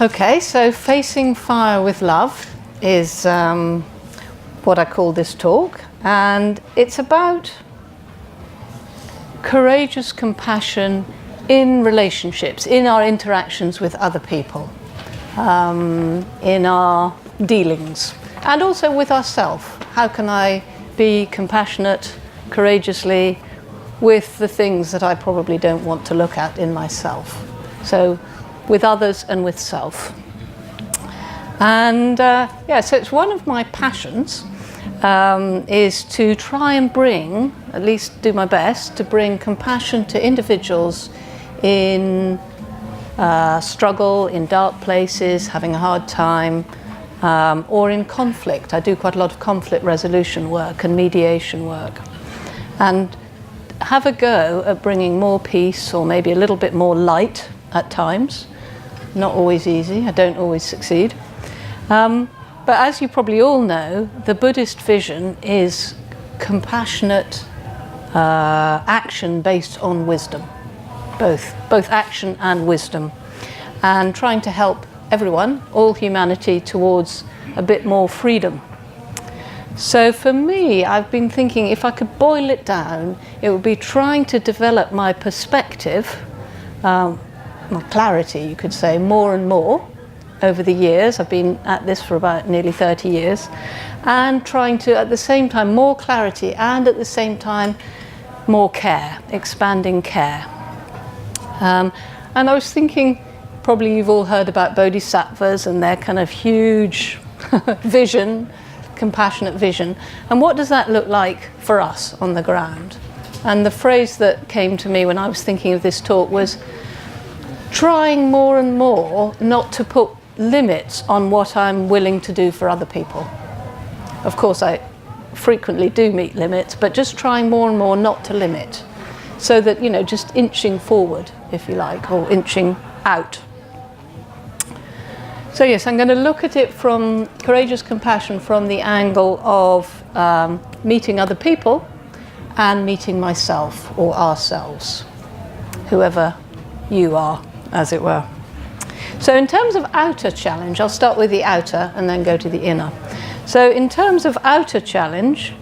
Okay, so facing fire with love is what I call this talk, and it's about courageous compassion in relationships, in our interactions with other people, in our dealings, and also with ourselves. How can I be compassionate, courageously, with the things that I probably don't want to look at in myself? So with others and with self. And so it's one of my passions, is to try and bring, at least do my best, to bring compassion to individuals in struggle, in dark places, having a hard time, or in conflict. I do quite a lot of conflict resolution work and mediation work. And have a go at bringing more peace, or maybe a little bit more light at times. Not always easy, I don't always succeed. But as you probably all know, the Buddhist vision is compassionate action based on wisdom, both action and wisdom, and trying to help everyone, all humanity, towards a bit more freedom. So for me, I've been thinking if I could boil it down, it would be trying to develop my perspective, my clarity, you could say, more and more over the years. I've been at this for about nearly 30 years, and trying to, at the same time, more clarity and at the same time, more care, expanding care. And I was thinking, probably you've all heard about bodhisattvas and their kind of huge vision, compassionate vision. And what does that look like for us on the ground? And the phrase that came to me when I was thinking of this talk was trying more and more not to put limits on what I'm willing to do for other people. Of course, I frequently do meet limits, but just trying more and more not to limit, so that, you know, just inching forward, if you like, or inching out. So yes, I'm going to look at it from courageous compassion from the angle of meeting other people and meeting myself or ourselves, whoever you are, as it were. So in terms of outer challenge, I'll start with the outer and then go to the inner. So in terms of outer challenge,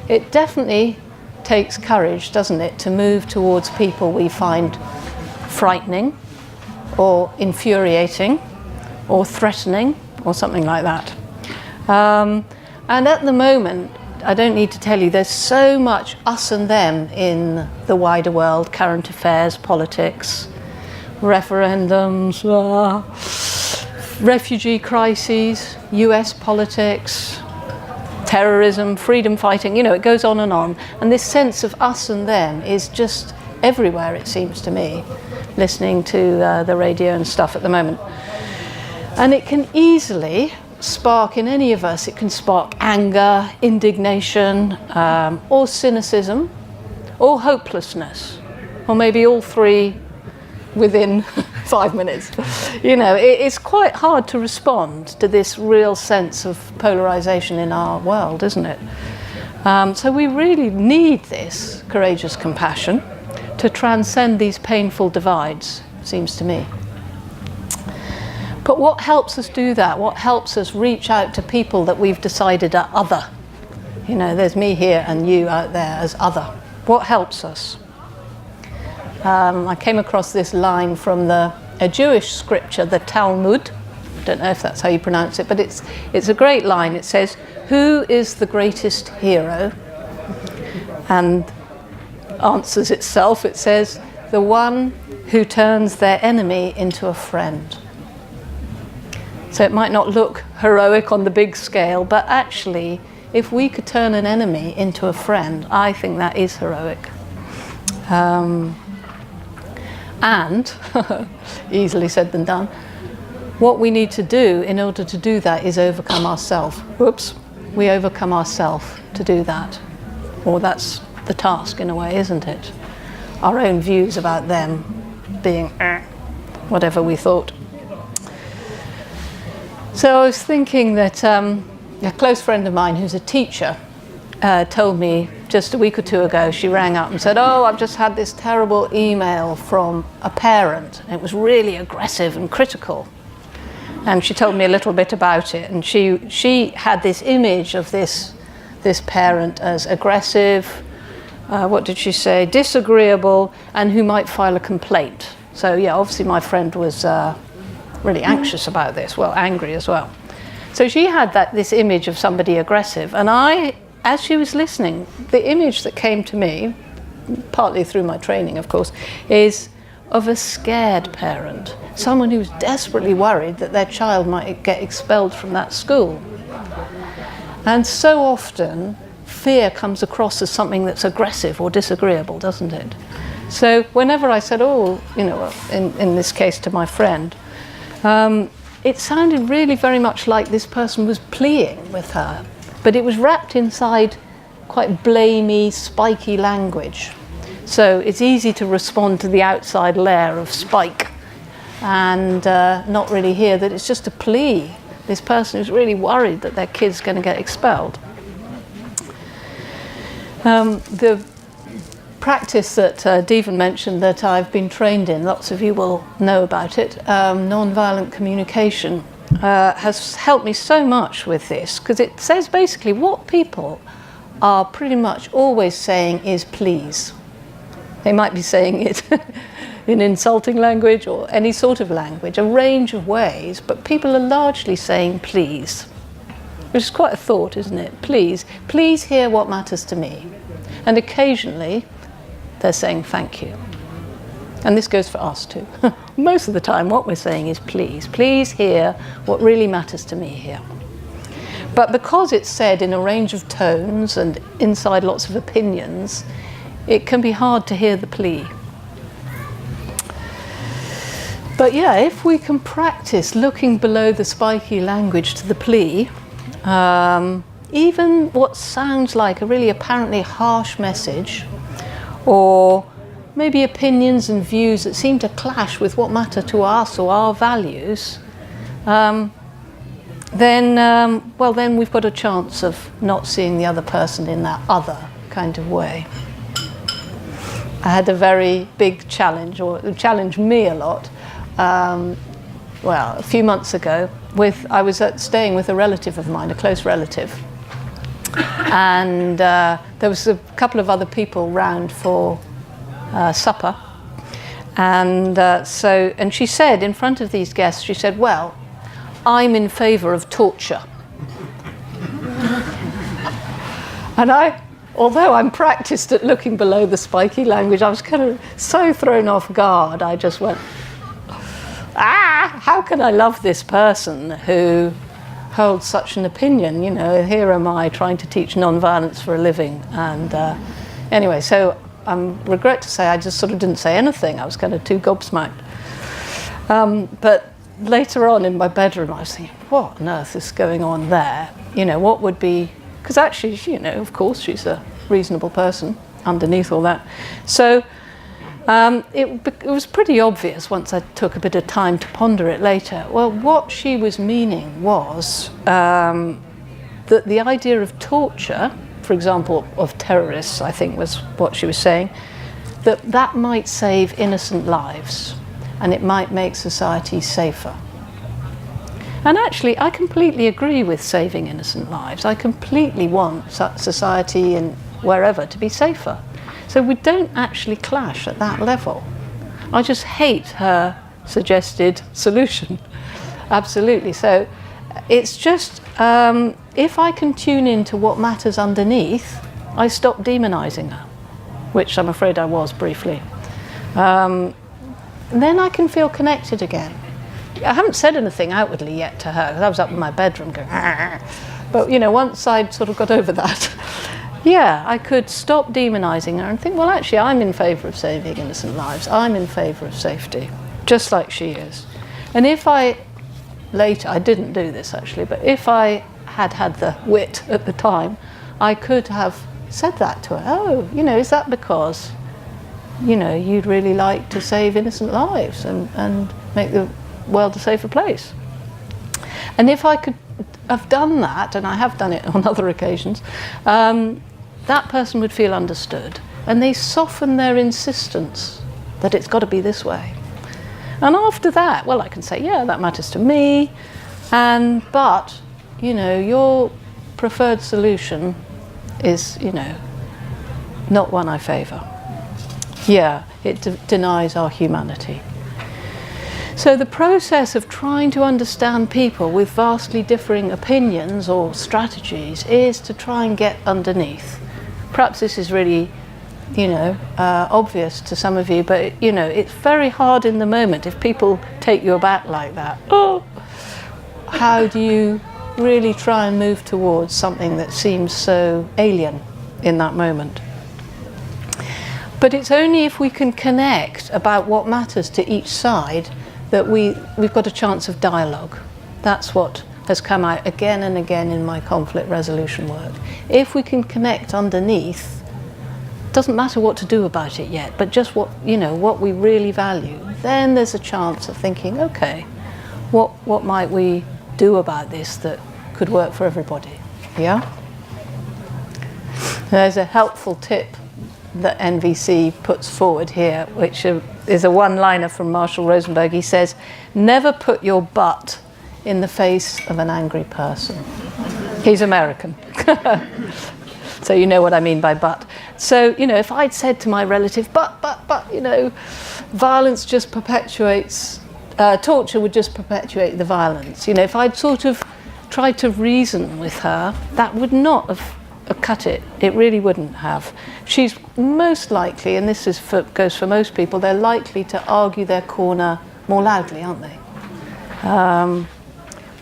it definitely takes courage, doesn't it, to move towards people we find frightening or infuriating or threatening or something like that. And at the moment, I don't need to tell you, there's so much us and them in the wider world, current affairs, politics, referendums, refugee crises, US politics, terrorism, freedom fighting, you know, it goes on. And this sense of us and them is just everywhere, it seems to me, listening to the radio and stuff at the moment. And it can easily spark in any of us, it can spark anger, indignation, or cynicism, or hopelessness, or maybe all three within 5 minutes. You know, it's quite hard to respond to this real sense of polarization in our world, isn't it? So we really need this courageous compassion to transcend these painful divides, seems to me. But what helps us do that? What helps us reach out to people that we've decided are other? You know, there's me here and you out there as other. What helps us? I came across this line from a Jewish scripture, the Talmud. I don't know if that's how you pronounce it, but it's a great line. It says, "Who is the greatest hero?" And answers itself. It says, "The one who turns their enemy into a friend." So it might not look heroic on the big scale, but actually, if we could turn an enemy into a friend, I think that is heroic. And, easily said than done, what we need to do in order to do that is overcome ourselves. Whoops, we overcome ourselves to do that. Or that's the task in a way, isn't it? Our own views about them being whatever we thought. So I was thinking that a close friend of mine who's a teacher told me just a week or two ago, she rang up and said, "Oh, I've just had this terrible email from a parent. It was really aggressive and critical." And she told me a little bit about it. And she had this image of this parent as aggressive, what did she say, disagreeable, and who might file a complaint. So yeah, obviously my friend was really anxious about this, well, angry as well. So she had this image of somebody aggressive, and as she was listening, the image that came to me, partly through my training of course, is of a scared parent, someone who's desperately worried that their child might get expelled from that school. And so often fear comes across as something that's aggressive or disagreeable, doesn't it? So whenever I said, oh, you know, in this case to my friend, it sounded really very much like this person was pleading with her, but it was wrapped inside quite blamey, spiky language. So it's easy to respond to the outside layer of spike and not really hear that it's just a plea. This person who's really worried that their kid's going to get expelled. The practice that Devan mentioned that I've been trained in, lots of you will know about it, non-violent communication, has helped me so much with this, because it says basically what people are pretty much always saying is please. They might be saying it in insulting language or any sort of language, a range of ways, but people are largely saying please, which is quite a thought, isn't it? Please hear what matters to me. And occasionally they're saying thank you. And this goes for us too. Most of the time what we're saying is please hear what really matters to me here. But because it's said in a range of tones and inside lots of opinions, it can be hard to hear the plea. But yeah, if we can practice looking below the spiky language to the plea, even what sounds like a really apparently harsh message, or maybe opinions and views that seem to clash with what matter to us or our values, then we've got a chance of not seeing the other person in that other kind of way. I had a very big challenge, or it challenged me a lot. A few months ago, I was staying with a relative of mine, a close relative, and there was a couple of other people round for supper, and she said in front of these guests, she said, "Well, I'm in favour of torture." And although I'm practiced at looking below the spiky language, I was kind of so thrown off guard. I just went, how can I love this person who holds such an opinion? You know, here am I trying to teach non-violence for a living. And anyway, so I regret to say I just sort of didn't say anything. I was kind of too gobsmacked. But later on in my bedroom, I was thinking, what on earth is going on there? You know, what would be... Because actually, you know, of course, she's a reasonable person underneath all that. So it was pretty obvious once I took a bit of time to ponder it later. Well, what she was meaning was that the idea of torture, for example, of terrorists, I think was what she was saying, that might save innocent lives and it might make society safer. And actually, I completely agree with saving innocent lives. I completely want society and wherever to be safer. So we don't actually clash at that level. I just hate her suggested solution. Absolutely. So it's just, if I can tune into what matters underneath, I stop demonizing her, which I'm afraid I was briefly. Then I can feel connected again. I haven't said anything outwardly yet to her, because I was up in my bedroom going, but you know, once I'd sort of got over that, yeah, I could stop demonizing her and think, well, actually, I'm in favour of saving innocent lives. I'm in favour of safety, just like she is. And if I didn't do this actually, but if I had the wit at the time, I could have said that to her. Oh, you know, is that because, you know, you'd really like to save innocent lives and make the world a safer place? And if I could have done that, and I have done it on other occasions, that person would feel understood, and they soften their insistence that it's got to be this way. And after that, well, I can say, yeah, that matters to me, but, you know, your preferred solution is, you know, not one I favour. Yeah, it denies our humanity. So the process of trying to understand people with vastly differing opinions or strategies is to try and get underneath. Perhaps this is really, you know, obvious to some of you, but, you know, it's very hard in the moment if people take you aback like that. Oh, how do you really try and move towards something that seems so alien in that moment? But it's only if we can connect about what matters to each side that we've got a chance of dialogue. That's what has come out again and again in my conflict resolution work. If we can connect underneath, doesn't matter what to do about it yet, but just what, you know, what we really value, then there's a chance of thinking, okay, what might we do about this that could work for everybody? Yeah? There's a helpful tip that NVC puts forward here, which is a one-liner from Marshall Rosenberg. He says, never put your butt in the face of an angry person. He's American. So you know what I mean by butt. So, you know, if I'd said to my relative, but, you know, violence just perpetuates, torture would just perpetuate the violence. You know, if I'd sort of tried to reason with her, that would not have cut it. It really wouldn't have. She's most likely, and this goes for most people, they're likely to argue their corner more loudly, aren't they?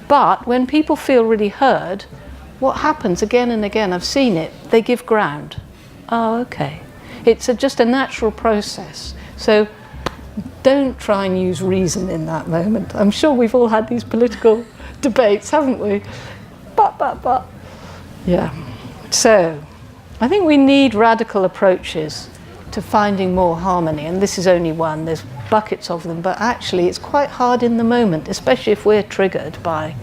But when people feel really heard, what happens again and again, I've seen it, they give ground. Oh, okay. It's just a natural process. So don't try and use reason in that moment. I'm sure we've all had these political debates, haven't we? But. Yeah. So, I think we need radical approaches to finding more harmony, and this is only one, there's buckets of them, but actually it's quite hard in the moment, especially if we're triggered by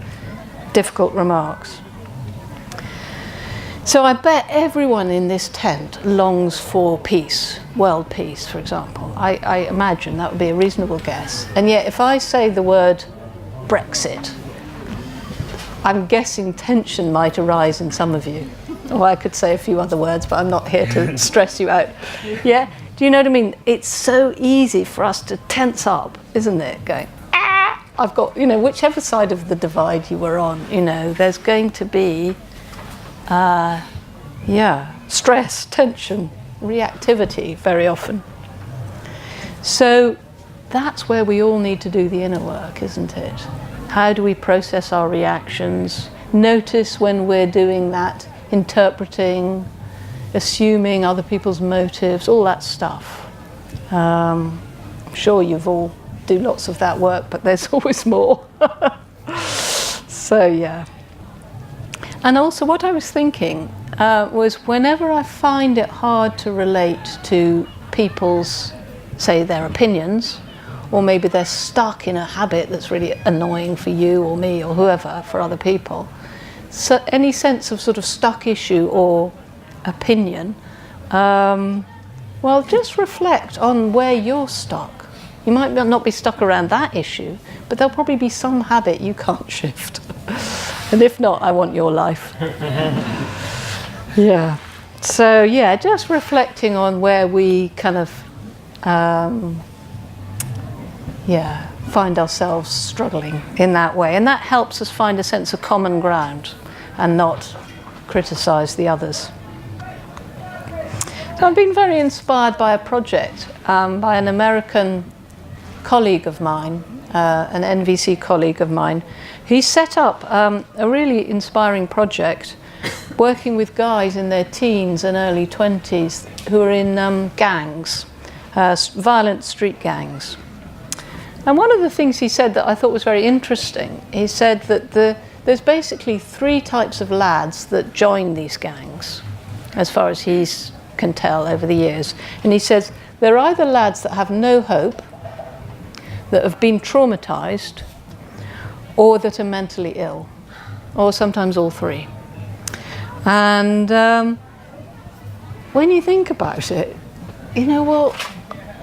difficult remarks. So I bet everyone in this tent longs for peace, world peace, for example. I imagine that would be a reasonable guess. And yet if I say the word Brexit, I'm guessing tension might arise in some of you. Or I could say a few other words, but I'm not here to stress you out. Yeah? Do you know what I mean? It's so easy for us to tense up, isn't it? Going, I've got, you know, whichever side of the divide you were on, you know, there's going to be, stress, tension, reactivity very often. So that's where we all need to do the inner work, isn't it? How do we process our reactions? Notice when we're doing that, interpreting, assuming other people's motives, all that stuff. I'm sure you've all do lots of that work, but there's always more. So yeah. And also what I was thinking was whenever I find it hard to relate to people's, say, their opinions, or maybe they're stuck in a habit that's really annoying for you or me or whoever, for other people, so any sense of sort of stuck issue or opinion, well, just reflect on where you're stuck. You might not be stuck around that issue, but there'll probably be some habit you can't shift. And if not, I want your life. Yeah. So yeah, just reflecting on where we kind of, find ourselves struggling in that way. And that helps us find a sense of common ground and not criticize the others. So I've been very inspired by a project by an American colleague of mine, an NVC colleague of mine. He set up a really inspiring project working with guys in their teens and early 20s who are in gangs, violent street gangs. And one of the things he said that I thought was very interesting, he said that there's basically 3 types of lads that join these gangs, as far as he can tell over the years. And he says they're either lads that have no hope, that have been traumatized, or that are mentally ill, or sometimes all 3. And when you think about it, you know, well,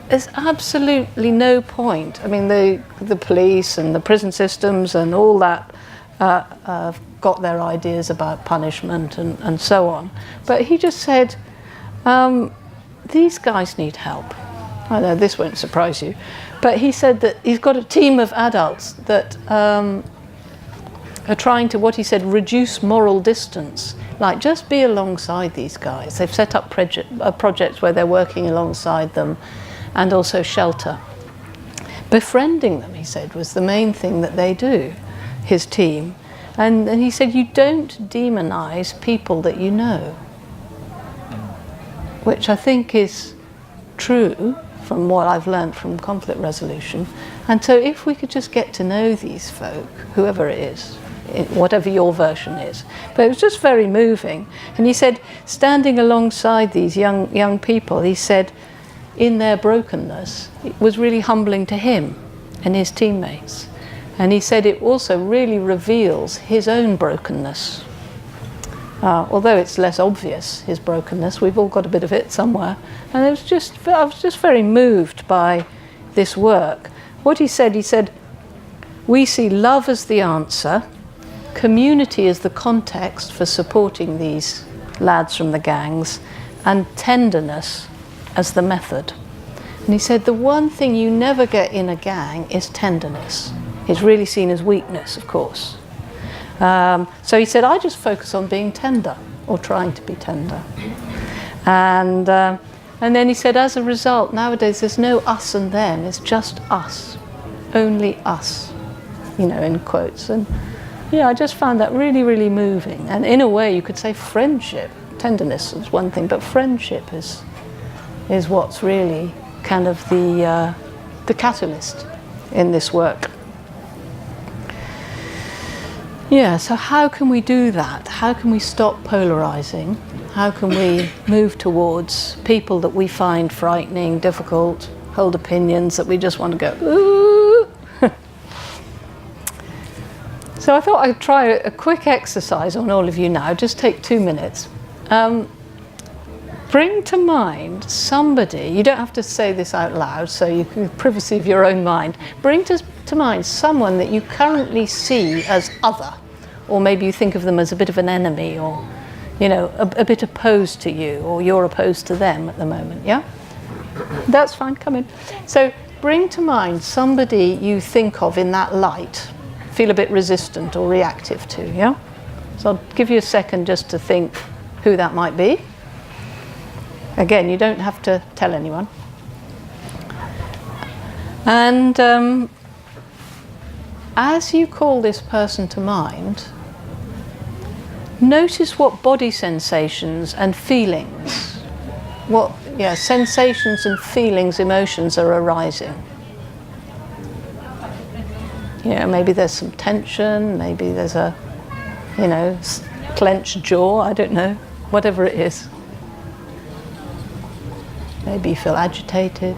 there's absolutely no point. I mean, the police and the prison systems and all that have got their ideas about punishment and so on. But he just said, these guys need help. I know this won't surprise you, but he said that he's got a team of adults that are trying to, what he said, reduce moral distance. Like, just be alongside these guys. They've set up projects where they're working alongside them, and also shelter. Befriending them, he said, was the main thing that they do, his team. And he said, you don't demonize people that you know, which I think is true from what I've learned from conflict resolution. And so if we could just get to know these folk, whoever it is, whatever your version is. But it was just very moving. And he said, standing alongside these young people, he said, in their brokenness, it was really humbling to him and his teammates. And he said it also really reveals his own brokenness. Although it's less obvious, his brokenness, we've all got a bit of it somewhere. And I was just very moved by this work. What he said, we see love as the answer, community as the context for supporting these lads from the gangs, and tenderness as the method. And he said the one thing you never get in a gang is tenderness. It's really seen as weakness, of course. So he said, I just focus on being tender, or trying to be tender. And then he said, as a result, nowadays there's no us and them, it's just us, only us, in quotes. And yeah, I just found that really, really moving. And in a way, you could say friendship. Tenderness is one thing, but friendship is what's really kind of the catalyst in this work. Yeah, so how can we do that? How can we stop polarizing? How can we move towards people that we find frightening, difficult, hold opinions that we just want to go, ooh? So I thought I'd try a quick exercise on all of you now, just take 2 minutes. Bring to mind somebody, you don't have to say this out loud, so you can privacy of your own mind. Bring to mind someone that you currently see as other, or maybe you think of them as a bit of an enemy, or a bit opposed to you, or you're opposed to them at the moment, yeah? That's fine, come in. So bring to mind somebody you think of in that light, feel a bit resistant or reactive to, yeah? So I'll give you a second just to think who that might be. Again, you don't have to tell anyone. And as you call this person to mind, notice what body sensations and feelings, sensations and feelings, emotions are arising. Maybe there's some tension, maybe there's a, clenched jaw, I don't know, whatever it is. Maybe you feel agitated.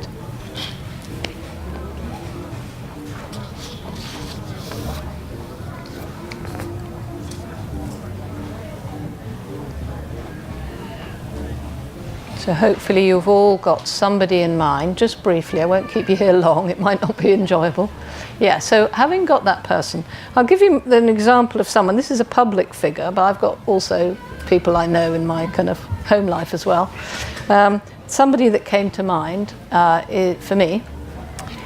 So hopefully you've all got somebody in mind, just briefly, I won't keep you here long, it might not be enjoyable. Yeah, so having got that person, I'll give you an example of someone. This is a public figure, but I've got also people I know in my kind of home life as well. Somebody that came to mind for me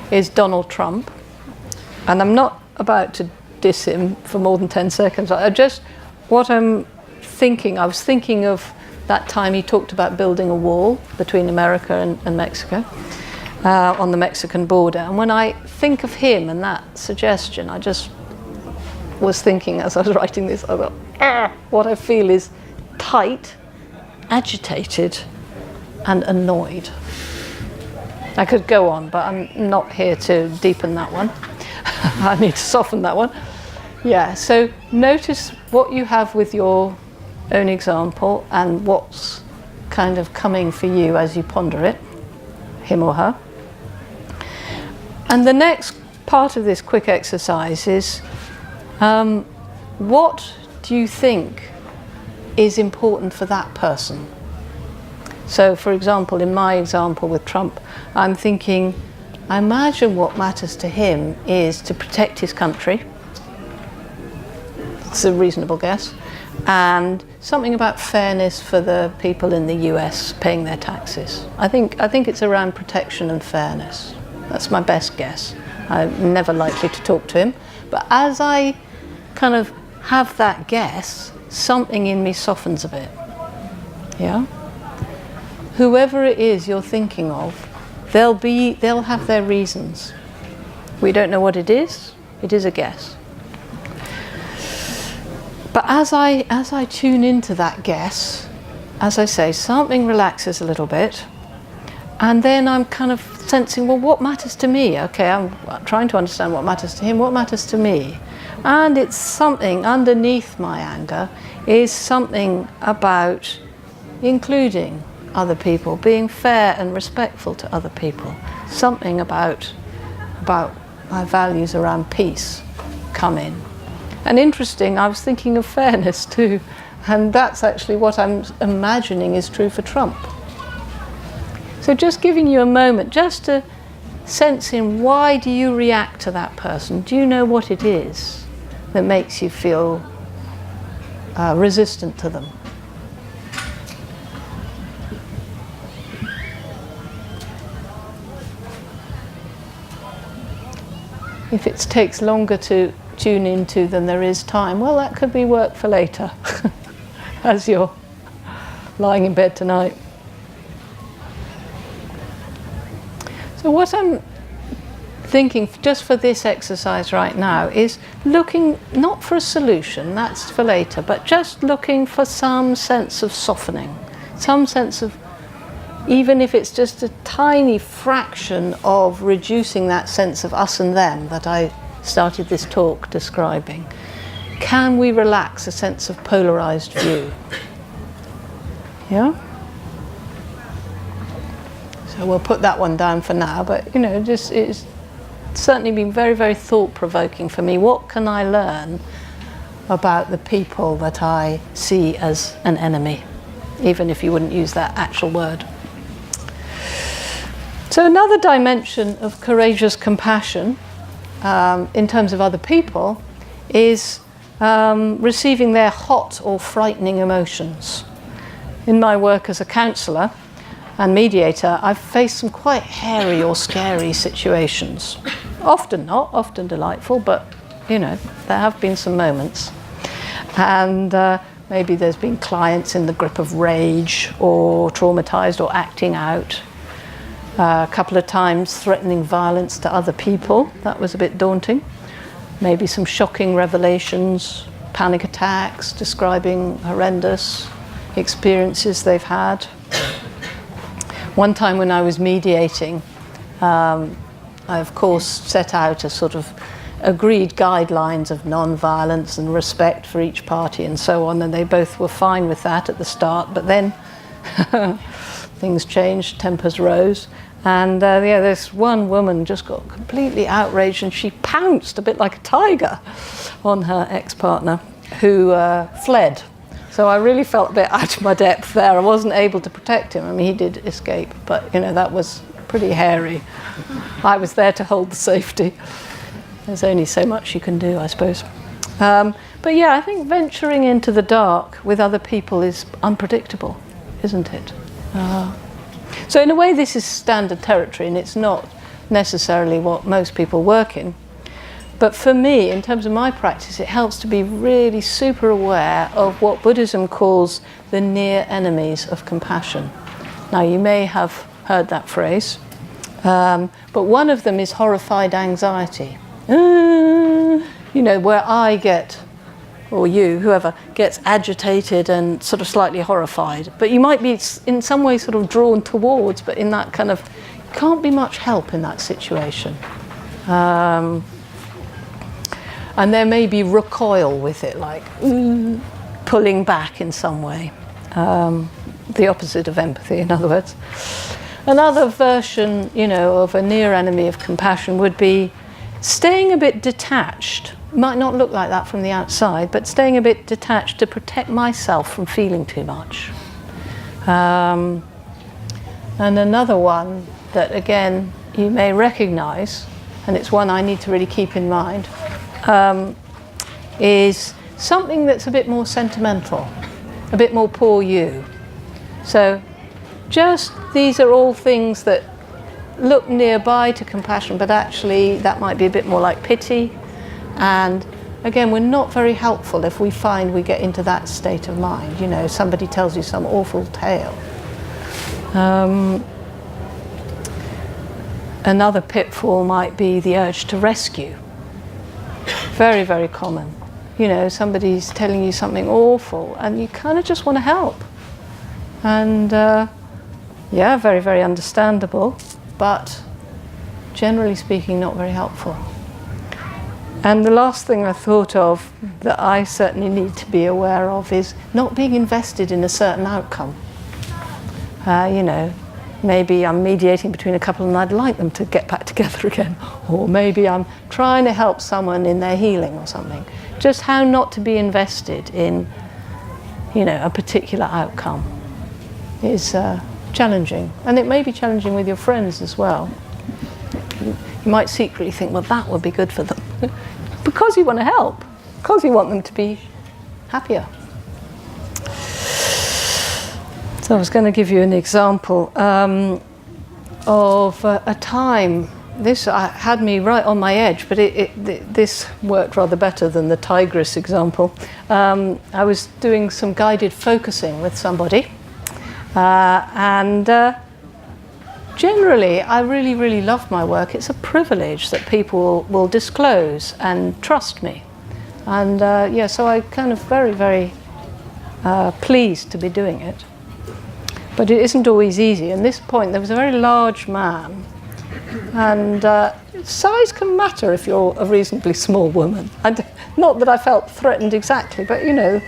is Donald Trump. And I'm not about to diss him for more than 10 seconds. I was thinking of that time he talked about building a wall between America and Mexico on the Mexican border. And when I think of him and that suggestion, I just was thinking as I was writing this, I thought, what I feel is tight, agitated, and annoyed. I could go on, but I'm not here to deepen that one. I need to soften that one. Yeah, so notice what you have with your own example and what's kind of coming for you as you ponder it, him or her. And the next part of this quick exercise is, what do you think is important for that person? So, for example, in my example with Trump, I'm thinking, I imagine what matters to him is to protect his country. It's a reasonable guess. And something about fairness for the people in the US paying their taxes. I think it's around protection and fairness. That's my best guess. I'm never likely to talk to him. But as I kind of have that guess, something in me softens a bit. Yeah? Whoever it is you're thinking of, they'll have their reasons. We don't know what it is a guess. But as I tune into that guess, as I say, something relaxes a little bit, and then I'm kind of sensing, well, what matters to me? Okay, I'm trying to understand what matters to him, what matters to me. And it's something underneath my anger is something about including other people, being fair and respectful to other people. Something about my values around peace come in. And interesting, I was thinking of fairness too, and that's actually what I'm imagining is true for Trump. So just giving you a moment just to sense in, why do you react to that person? Do you know what it is that makes you feel resistant to them? If it takes longer to tune into than there is time, well, that could be work for later as you're lying in bed tonight. So what I'm thinking just for this exercise right now is looking not for a solution, that's for later, but just looking for some sense of softening, some sense of, even if it's just a tiny fraction of reducing that sense of us and them that I started this talk describing. Can we relax a sense of polarized view? Yeah? So we'll put that one down for now, but just it's certainly been very, very thought-provoking for me. What can I learn about the people that I see as an enemy, even if you wouldn't use that actual word? So another dimension of courageous compassion in terms of other people is receiving their hot or frightening emotions. In my work as a counsellor and mediator, I've faced some quite hairy or scary situations. Often not, often delightful, but there have been some moments. And maybe there's been clients in the grip of rage or traumatized or acting out. A couple of times threatening violence to other people. That was a bit daunting. Maybe some shocking revelations, panic attacks, describing horrendous experiences they've had. One time when I was mediating, I of course set out a sort of agreed guidelines of non-violence and respect for each party and so on, and they both were fine with that at the start, but then things changed, tempers rose, and this one woman just got completely outraged, and she pounced a bit like a tiger on her ex-partner, who fled. So I really felt a bit out of my depth there. I wasn't able to protect him. I mean, he did escape, but that was pretty hairy. I was there to hold the safety. There's only so much you can do, I suppose. But yeah, I think venturing into the dark with other people is unpredictable, isn't it? So in a way, this is standard territory, and it's not necessarily what most people work in. But for me, in terms of my practice, it helps to be really super aware of what Buddhism calls the near enemies of compassion. Now, you may have heard that phrase, but one of them is horrified anxiety. Where I get, or you, whoever, gets agitated and sort of slightly horrified. But you might be in some way sort of drawn towards, but in that kind of, can't be much help in that situation. And there may be recoil with it, like pulling back in some way. The opposite of empathy, in other words. Another version, of a near enemy of compassion would be staying a bit detached. Might not look like that from the outside, but staying a bit detached to protect myself from feeling too much. And another one that, again, you may recognize, and it's one I need to really keep in mind, is something that's a bit more sentimental, a bit more poor you. So just these are all things that look nearby to compassion, but actually that might be a bit more like pity. And again, we're not very helpful if we find we get into that state of mind. You know, somebody tells you some awful tale. Another pitfall might be the urge to rescue. Very, very common. You know, somebody's telling you something awful and you kind of just want to help. And yeah, very, very understandable, but generally speaking, not very helpful. And the last thing I thought of that I certainly need to be aware of is not being invested in a certain outcome. You know, maybe I'm mediating between a couple and I'd like them to get back together again. Or maybe I'm trying to help someone in their healing or something. Just how not to be invested in, you know, a particular outcome is challenging. And it may be challenging with your friends as well. You might secretly think, well, that would be good for them. Because you want to help. Because you want them to be happier. So I was going to give you an example of a time. This had me right on my edge, but this worked rather better than the tigress example. I was doing some guided focusing with somebody, and generally I really, really love my work. It's a privilege that people will disclose and trust me. And yeah, so I kind of very, very pleased to be doing it. But it isn't always easy. And this point, there was a very large man. And size can matter if you're a reasonably small woman. Not that I felt threatened exactly, but you know,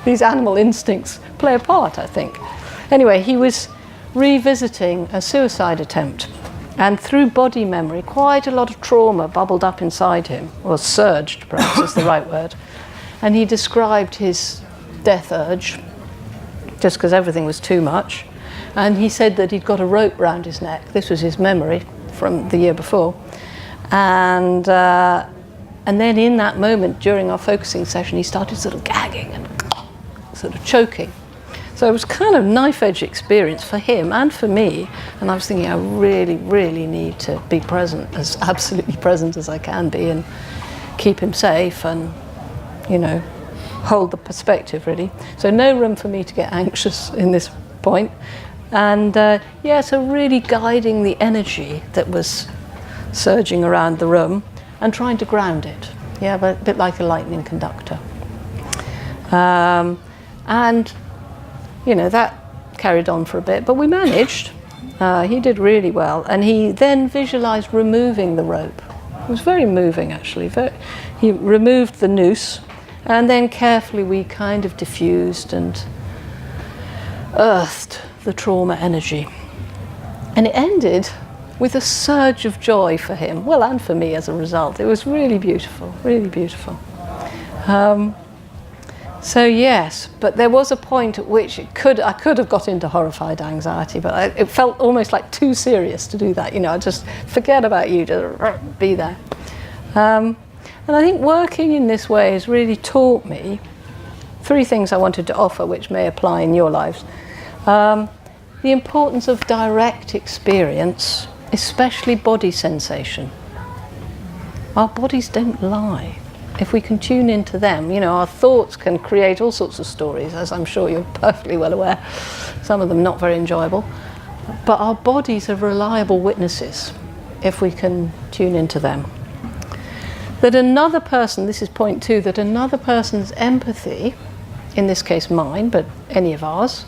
these animal instincts play a part, I think. Anyway, he was revisiting a suicide attempt. And through body memory, quite a lot of trauma bubbled up inside him, or surged, perhaps is the right word. And he described his death urge, just because everything was too much. And he said that he'd got a rope round his neck. This was his memory from the year before. And then in that moment, during our focusing session, he started sort of gagging and sort of choking. So it was kind of knife-edge experience for him and for me. And I was thinking, I really, really need to be present, as absolutely present as I can be, and keep him safe and, you know, hold the perspective, really. So no room for me to get anxious in this point. And yeah, so really guiding the energy that was surging around the room and trying to ground it. Yeah, but a bit like a lightning conductor. And, you know, that carried on for a bit, but we managed. He did really well. And he then visualized removing the rope. It was very moving, actually. He removed the noose. And then carefully we kind of diffused and earthed the trauma energy. And it ended with a surge of joy for him, well, and for me as a result. It was really beautiful, really beautiful. So yes, but there was a point at which I could have got into horrified anxiety, but it felt almost like too serious to do that. You know, I just forget about you, just be there. And I think working in this way has really taught me 3 things I wanted to offer, which may apply in your lives. The importance of direct experience, especially body sensation. Our bodies don't lie. If we can tune into them, you know, our thoughts can create all sorts of stories, as I'm sure you're perfectly well aware. Some of them not very enjoyable. But our bodies are reliable witnesses if we can tune into them. That another person, this is point 2, that another person's empathy, in this case mine, but any of ours,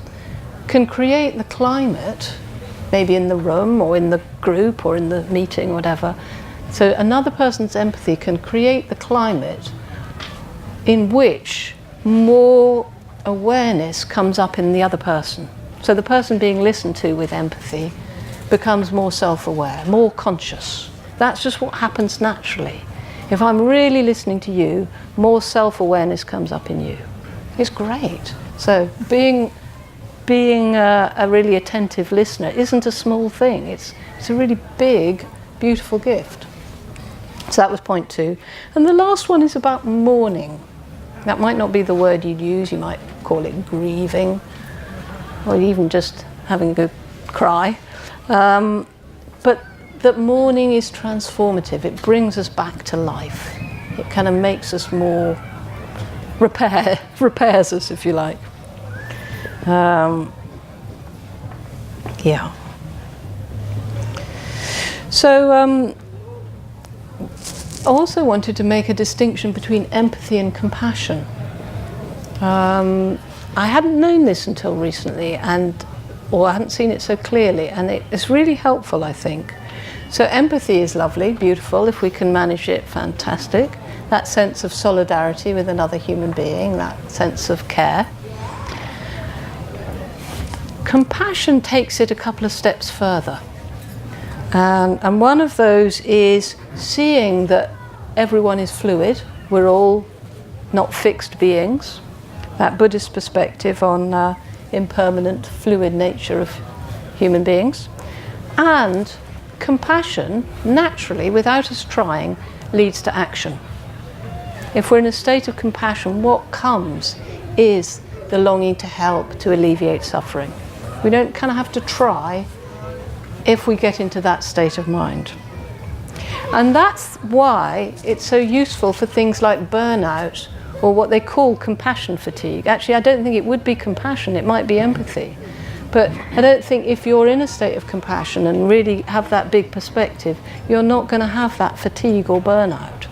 can create the climate, maybe in the room or in the group or in the meeting, whatever. So another person's empathy can create the climate in which more awareness comes up in the other person. So the person being listened to with empathy becomes more self-aware, more conscious. That's just what happens naturally. If I'm really listening to you, more self-awareness comes up in you. It's great. So being being a really attentive listener isn't a small thing. It's a really big, beautiful gift. So that was point 2. And the last one is about mourning. That might not be the word you'd use. You might call it grieving, or even just having a good cry. But that mourning is transformative. It brings us back to life. It kind of makes us more, repairs us, if you like. Yeah. So I also wanted to make a distinction between empathy and compassion. I hadn't known this until recently, or I hadn't seen it so clearly, and it's really helpful, I think. So empathy is lovely, beautiful. If we can manage it, fantastic. That sense of solidarity with another human being, that sense of care. Compassion takes it a couple of steps further. And one of those is seeing that everyone is fluid. We're all not fixed beings. That Buddhist perspective on impermanent, fluid nature of human beings. And compassion, naturally, without us trying, leads to action. If we're in a state of compassion, what comes is the longing to help, to alleviate suffering. We don't kind of have to try if we get into that state of mind. And that's why it's so useful for things like burnout or what they call compassion fatigue. Actually, I don't think it would be compassion, it might be empathy. But I don't think if you're in a state of compassion and really have that big perspective, you're not going to have that fatigue or burnout.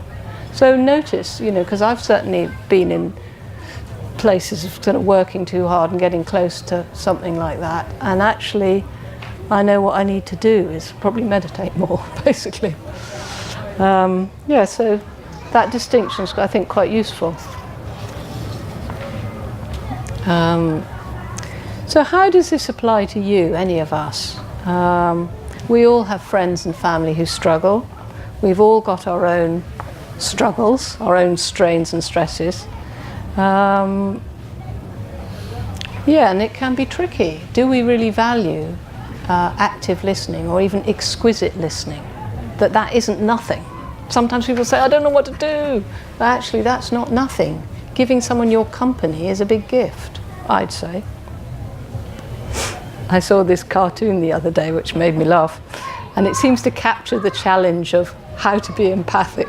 So notice, because I've certainly been in places of sort of working too hard and getting close to something like that, and actually I know what I need to do is probably meditate more, basically. So that distinction is, I think, quite useful. So how does this apply to you, any of us? We all have friends and family who struggle. We've all got our own struggles, our own strains and stresses. And it can be tricky. Do we really value active listening or even exquisite listening? That isn't nothing. Sometimes people say, I don't know what to do. But actually, that's not nothing. Giving someone your company is a big gift, I'd say. I saw this cartoon the other day which made me laugh, and it seems to capture the challenge of how to be empathic.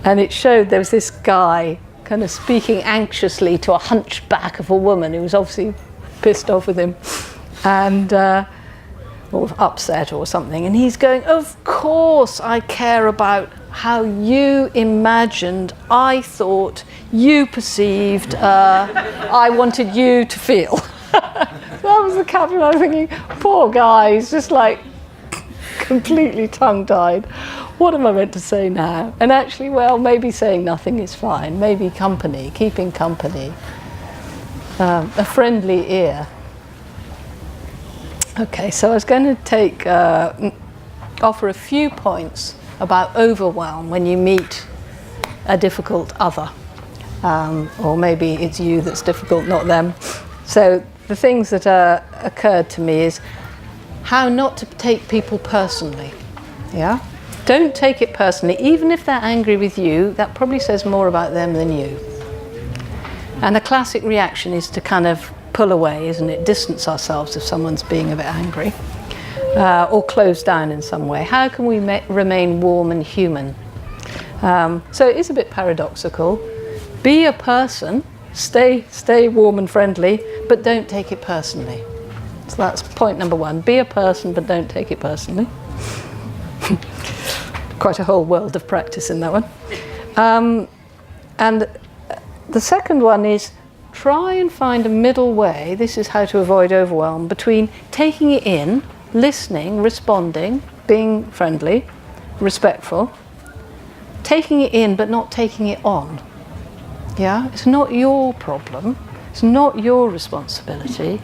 And it showed there was this guy kind of speaking anxiously to a hunchback of a woman who was obviously pissed off with him and or upset or something, and he's going, of course I care about how you imagined, I thought, you perceived, I wanted you to feel. That was the captain. I was thinking, poor guy, he's just like completely tongue-tied. What am I meant to say now? And actually, well, maybe saying nothing is fine. Maybe company, keeping company, a friendly ear. Okay, so I was going to offer a few points about overwhelm when you meet a difficult other, or maybe it's you that's difficult, not them. So the things that occurred to me is how not to take people personally. Yeah, don't take it personally, even if they're angry with you. That probably says more about them than you. And the classic reaction is to kind of pull away, isn't it? Distance ourselves if someone's being a bit angry, or close down in some way. How can we remain warm and human? So it is a bit paradoxical. Be a person, stay warm and friendly, but don't take it personally. So that's point number 1. Be a person, but don't take it personally. Quite a whole world of practice in that one. And the second one is try and find a middle way. This is how to avoid overwhelm, between taking it in, listening, responding, being friendly, respectful, taking it in but not taking it on. Yeah, it's not your problem, it's not your responsibility.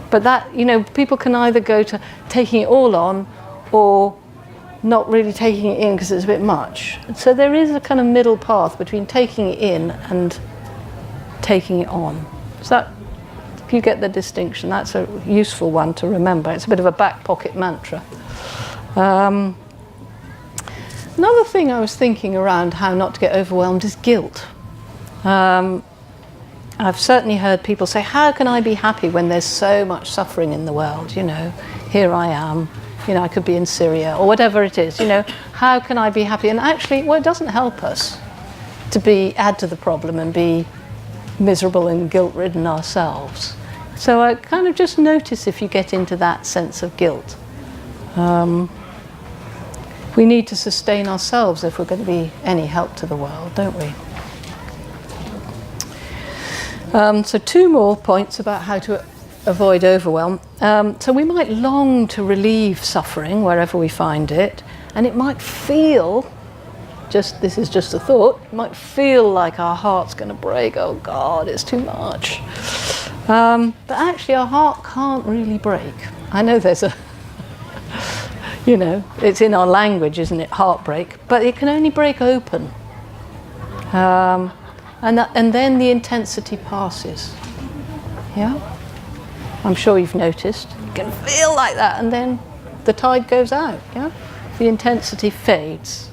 But that, people can either go to taking it all on or not really taking it in because it's a bit much. So there is a kind of middle path between taking it in and taking it on. Does that If you get the distinction, that's a useful one to remember. It's a bit of a back pocket mantra. Another thing I was thinking around how not to get overwhelmed is guilt. I've certainly heard people say, how can I be happy when there's so much suffering in the world? You know, here I am, you know, I could be in Syria or whatever it is, you know, how can I be happy? And actually, well, it doesn't help us to add to the problem and be miserable and guilt-ridden ourselves. So I kind of just notice if you get into that sense of guilt. We need to sustain ourselves if we're going to be any help to the world, don't we? So 2 more points about how to avoid overwhelm. So we might long to relieve suffering wherever we find it, and it might feel, this is just a thought, it might feel like our heart's going to break. Oh God, it's too much. But actually our heart can't really break. I know there's a, you know, it's in our language, isn't it, heartbreak, but it can only break open. And then the intensity passes. Yeah? I'm sure you've noticed. You can feel like that, and then the tide goes out. Yeah? The intensity fades.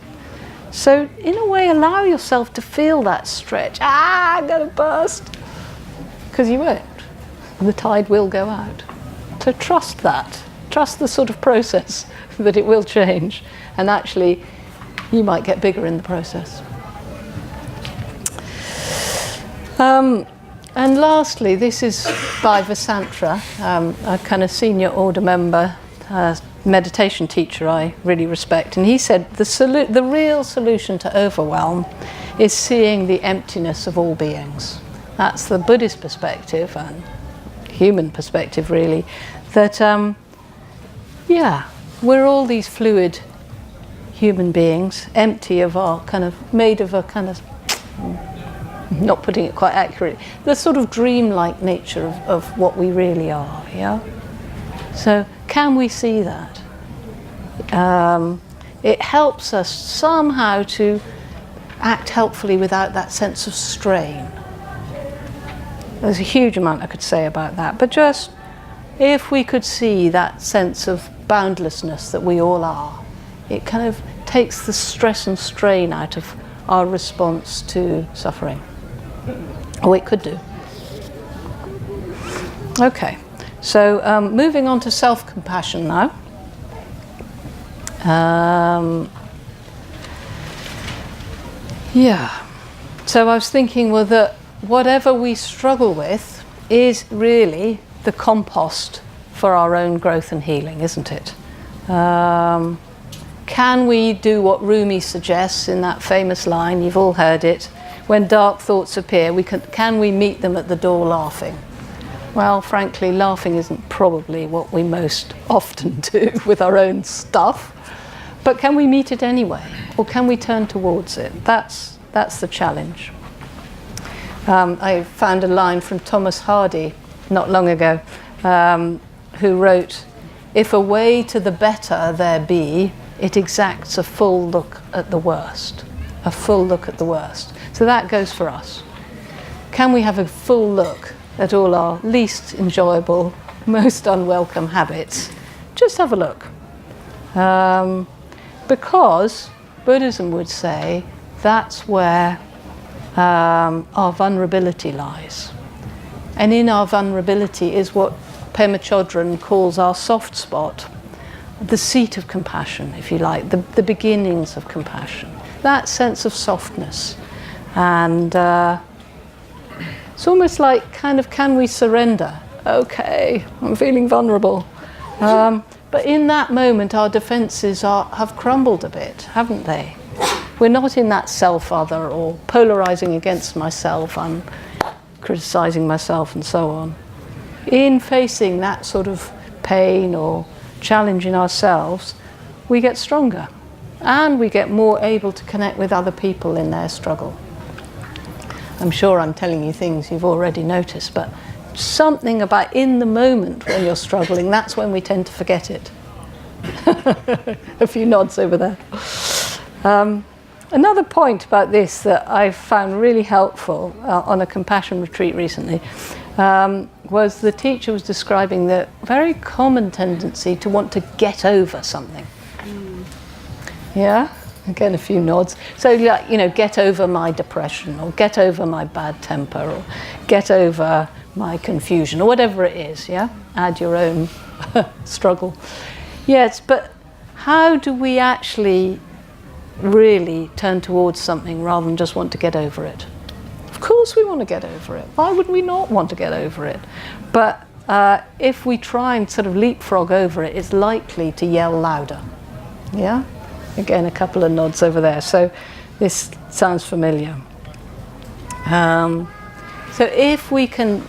So, in a way, allow yourself to feel that stretch. I'm going to burst. Because you won't. The tide will go out. So trust that. Trust the sort of process that it will change. And actually, you might get bigger in the process. And lastly, this is by Vajrasara, a kind of senior order member, meditation teacher I really respect. And he said the real solution to overwhelm is seeing the emptiness of all beings. That's the Buddhist perspective and human perspective, really, that, we're all these fluid human beings, empty of our made of a kind of, not putting it quite accurately, the sort of dreamlike nature of what we really are, yeah? So can we see that? It helps us somehow to act helpfully without that sense of strain. There's a huge amount I could say about that, but just if we could see that sense of boundlessness that we all are, it kind of takes the stress and strain out of our response to suffering. Oh, it could do. Okay, so moving on to self-compassion now. So I was thinking, well, that whatever we struggle with is really the compost for our own growth and healing, isn't it? Can we do what Rumi suggests in that famous line, you've all heard it, when dark thoughts appear, can we meet them at the door laughing? Well, frankly, laughing isn't probably what we most often do with our own stuff, but can we meet it anyway? Or can we turn towards it? That's the challenge. I found a line from Thomas Hardy not long ago, who wrote, "If a way to the better there be, it exacts a full look at the worst." A full look at the worst. So that goes for us. Can we have a full look at all our least enjoyable, most unwelcome habits? Just have a look. Because Buddhism would say that's where our vulnerability lies. And in our vulnerability is what Pema Chodron calls our soft spot, the seat of compassion, if you like, the beginnings of compassion, that sense of softness. And it's almost like can we surrender? Okay, I'm feeling vulnerable. But in that moment, our defenses have crumbled a bit, haven't they? We're not in that self-other or polarizing against myself, I'm criticizing myself and so on. In facing that sort of pain or challenge in ourselves, we get stronger and we get more able to connect with other people in their struggle. I'm sure I'm telling you things you've already noticed, but something about in the moment when you're struggling, that's when we tend to forget it. A few nods over there. Another point about this that I've found really helpful on a compassion retreat recently, was the teacher was describing the very common tendency to want to get over something. Yeah? Again, a few nods. So, you know, get over my depression, or get over my bad temper, or get over my confusion, or whatever it is, yeah? Add your own struggle. Yes, but how do we actually really turn towards something rather than just want to get over it? Of course we want to get over it. Why would we not want to get over it? But if we try and sort of leapfrog over it, it's likely to yell louder. Yeah? Again, a couple of nods over there. So this sounds familiar. So if we can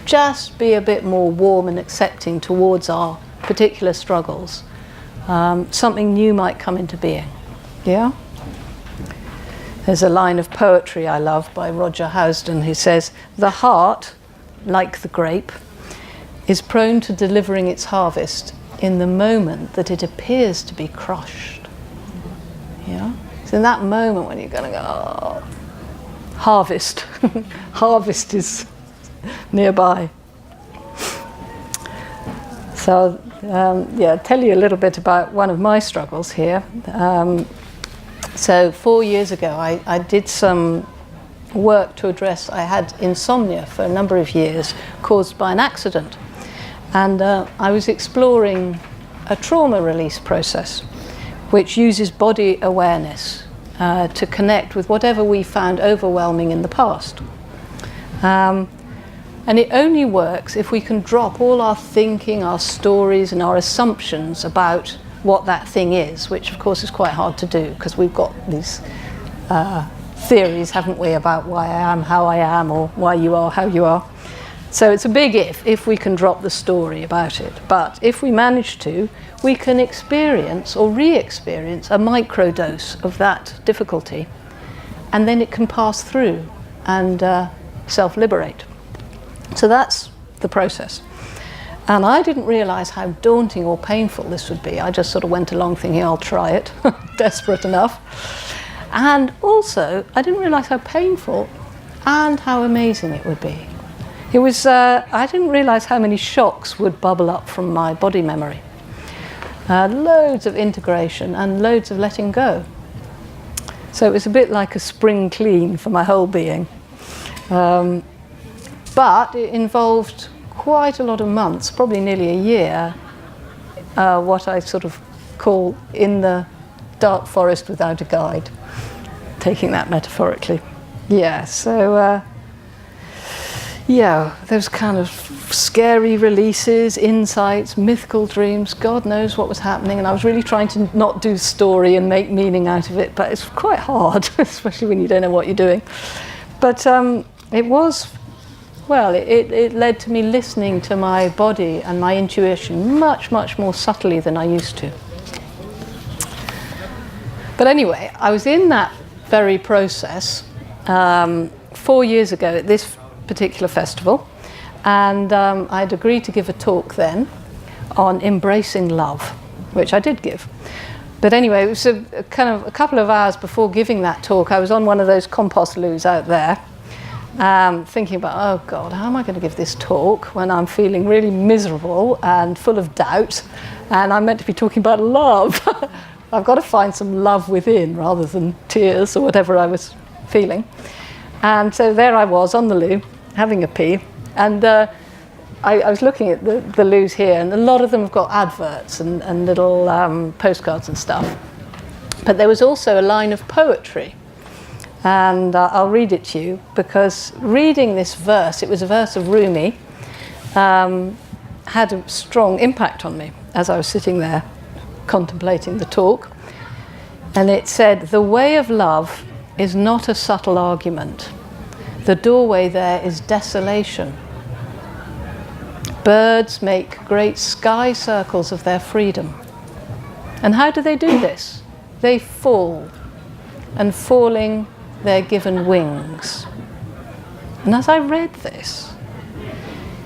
just be a bit more warm and accepting towards our particular struggles, something new might come into being. Yeah? There's a line of poetry I love by Roger Housden who says, "The heart, like the grape, is prone to delivering its harvest in the moment that it appears to be crushed." Yeah? So in that moment when you're going to go, oh, harvest, harvest is nearby. So, yeah, I'll tell you a little bit about one of my struggles here. So 4 years ago, I did some work to address, I had insomnia for a number of years caused by an accident. And I was exploring a trauma release process, which uses body awareness to connect with whatever we found overwhelming in the past. And it only works if we can drop all our thinking, our stories, and our assumptions about what that thing is, which of course is quite hard to do because we've got these theories, haven't we, about why I am how I am, or why you are how you are. So it's a big if we can drop the story about it. But if we manage to, we can experience or re-experience a microdose of that difficulty, and then it can pass through and self-liberate. So that's the process. And I didn't realise how daunting or painful this would be. I just sort of went along thinking, I'll try it, desperate enough. And also, I didn't realise how painful and how amazing it would be. It was, I didn't realise how many shocks would bubble up from my body memory. Loads of integration and loads of letting go. So it was a bit like a spring clean for my whole being. But it involved quite a lot of months, probably nearly a year, what I sort of call in the dark forest without a guide, taking that metaphorically. Yeah, so yeah, those kind of scary releases, insights, mythical dreams, God knows what was happening, and I was really trying to not do story and make meaning out of it, but it's quite hard, especially when you don't know what you're doing. But it was, well, it led to me listening to my body and my intuition much, much more subtly than I used to. But anyway, I was in that very process 4 years ago at this particular festival, and I'd agreed to give a talk then on embracing love, which I did give. But anyway, it was a couple of hours before giving that talk, I was on one of those compost loos out there, thinking about, oh God, how am I going to give this talk when I'm feeling really miserable and full of doubt, and I'm meant to be talking about love. I've got to find some love within rather than tears or whatever I was feeling. And so there I was on the loo, having a pee, and I was looking at the loos here, and a lot of them have got adverts and little postcards and stuff. But there was also a line of poetry, and I'll read it to you, because reading this verse, it was a verse of Rumi, had a strong impact on me as I was sitting there contemplating the talk. And it said, "The way of love is not a subtle argument. The doorway there is desolation. Birds make great sky circles of their freedom. And how do they do this? They fall, and falling, they're given wings." And as I read this,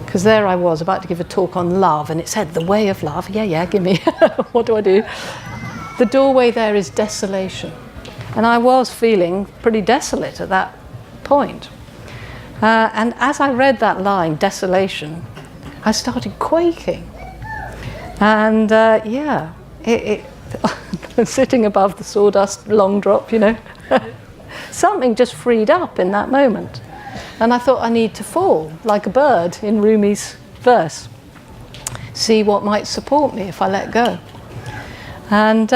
because there I was about to give a talk on love, and it said, the way of love, yeah, give me, what do I do? The doorway there is desolation. And I was feeling pretty desolate at that point. And as I read that line, desolation, I started quaking. And sitting above the sawdust, long drop, something just freed up in that moment. And I thought, I need to fall like a bird in Rumi's verse. See what might support me if I let go. And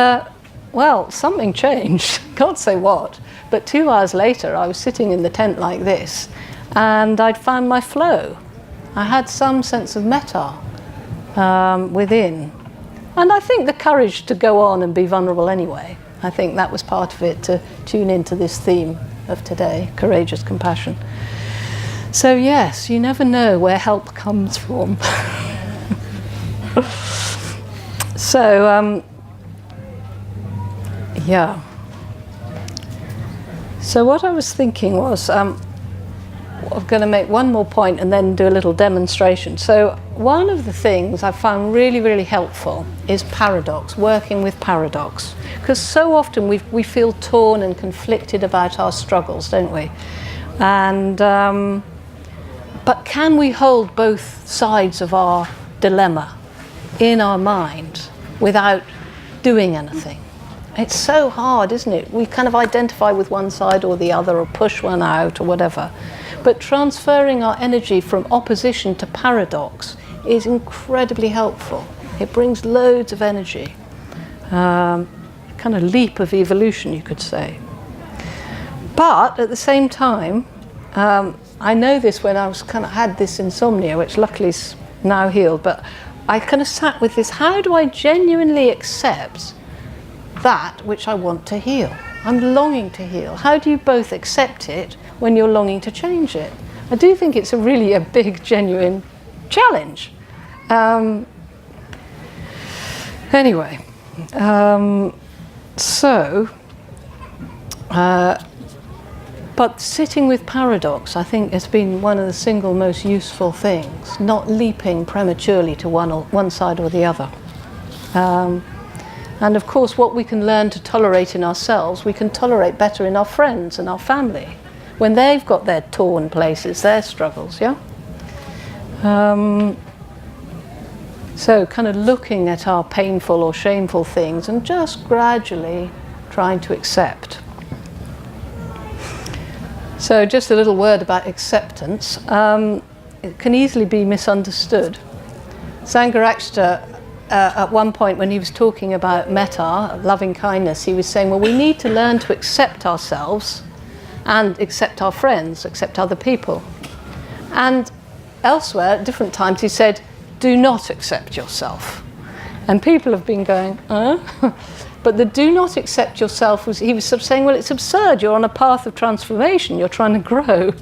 something changed. Can't say what. But 2 hours later, I was sitting in the tent like this, and I'd found my flow. I had some sense of metta within. And I think the courage to go on and be vulnerable anyway. I think that was part of it, to tune into this theme of today, courageous compassion. So yes, you never know where help comes from. So, So what I was thinking was, I'm going to make one more point and then do a little demonstration. So one of the things I found really, really helpful is paradox, working with paradox. Because so often we feel torn and conflicted about our struggles, don't we? And but can we hold both sides of our dilemma in our mind without doing anything? It's so hard, isn't it? We kind of identify with one side or the other, or push one out or whatever. But transferring our energy from opposition to paradox is incredibly helpful. It brings loads of energy. Kind of leap of evolution, you could say. But at the same time, I know this when I was had this insomnia, which luckily is now healed, but I kind of sat with this, how do I genuinely accept that which I want to heal? I'm longing to heal. How do you both accept it when you're longing to change it? I do think it's really a big, genuine challenge. But sitting with paradox, I think, has been one of the single most useful things, not leaping prematurely to one side or the other. And of course, what we can learn to tolerate in ourselves, we can tolerate better in our friends and our family, when they've got their torn places, their struggles, yeah? So kind of looking at our painful or shameful things and just gradually trying to accept. So just a little word about acceptance. It can easily be misunderstood. Sangharakshita, at one point when he was talking about metta, loving kindness, he was saying, well, we need to learn to accept ourselves and accept our friends, accept other people. And elsewhere, at different times, he said, do not accept yourself. And people have been going, But the do not accept yourself he was sort of saying, well, it's absurd. You're on a path of transformation. You're trying to grow.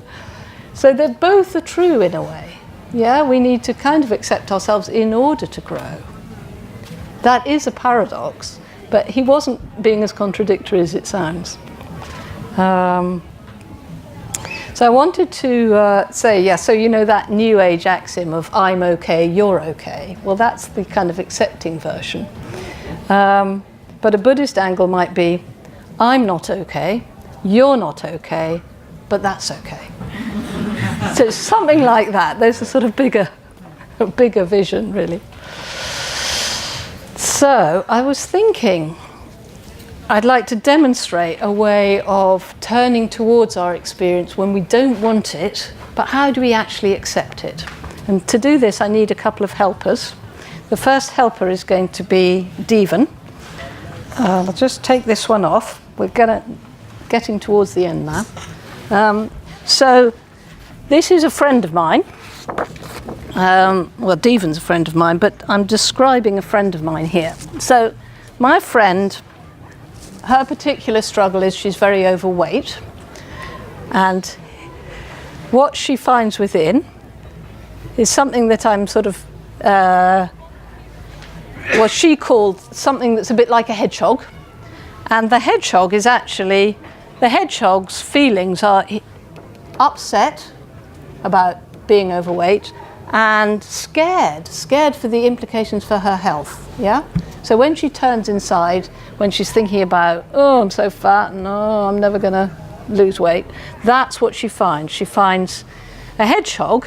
So they're both are true in a way. Yeah, we need to kind of accept ourselves in order to grow. That is a paradox, but he wasn't being as contradictory as it sounds. So I wanted to say, so you know that New Age axiom of I'm okay, you're okay. Well, that's the kind of accepting version. But a Buddhist angle might be, I'm not okay, you're not okay, but that's okay. So it's something like that. There's a sort of bigger vision, really. So I was thinking, I'd like to demonstrate a way of turning towards our experience when we don't want it, but how do we actually accept it? And to do this, I need a couple of helpers. The first helper is going to be Devan. I'll just take this one off. We're getting towards the end now. So this is a friend of mine. Well, Devan's a friend of mine, but I'm describing a friend of mine here. So my friend, her particular struggle is she's very overweight, and what she finds within is something that I'm sort of what she called something that's a bit like a hedgehog. And the hedgehog is actually, the hedgehog's feelings are upset about being overweight and scared for the implications for her health, yeah? So when she turns inside, when she's thinking about, oh, I'm so fat and oh, I'm never gonna lose weight, that's what she finds. She finds a hedgehog,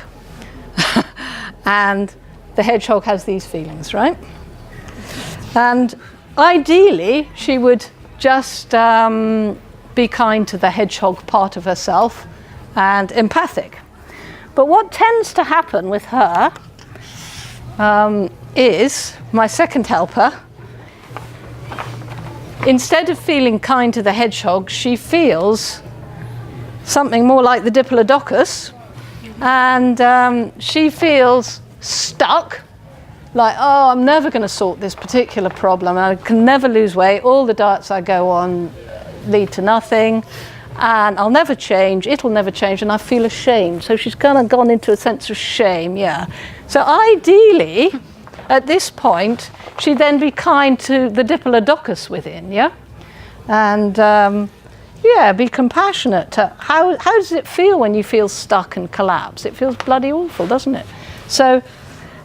and the hedgehog has these feelings, right? And ideally, she would just be kind to the hedgehog part of herself and empathic. But what tends to happen with her is, my second helper, instead of feeling kind to the hedgehog, she feels something more like the Diplodocus, and she feels stuck, like, oh, I'm never going to sort this particular problem, I can never lose weight, all the diets I go on lead to nothing, and I'll never change, it'll never change, and I feel ashamed. So she's kind of gone into a sense of shame, yeah. So ideally, at this point, she'd then be kind to the Diplodocus within, yeah? And yeah, be compassionate. How does it feel when you feel stuck and collapse? It feels bloody awful, doesn't it? So,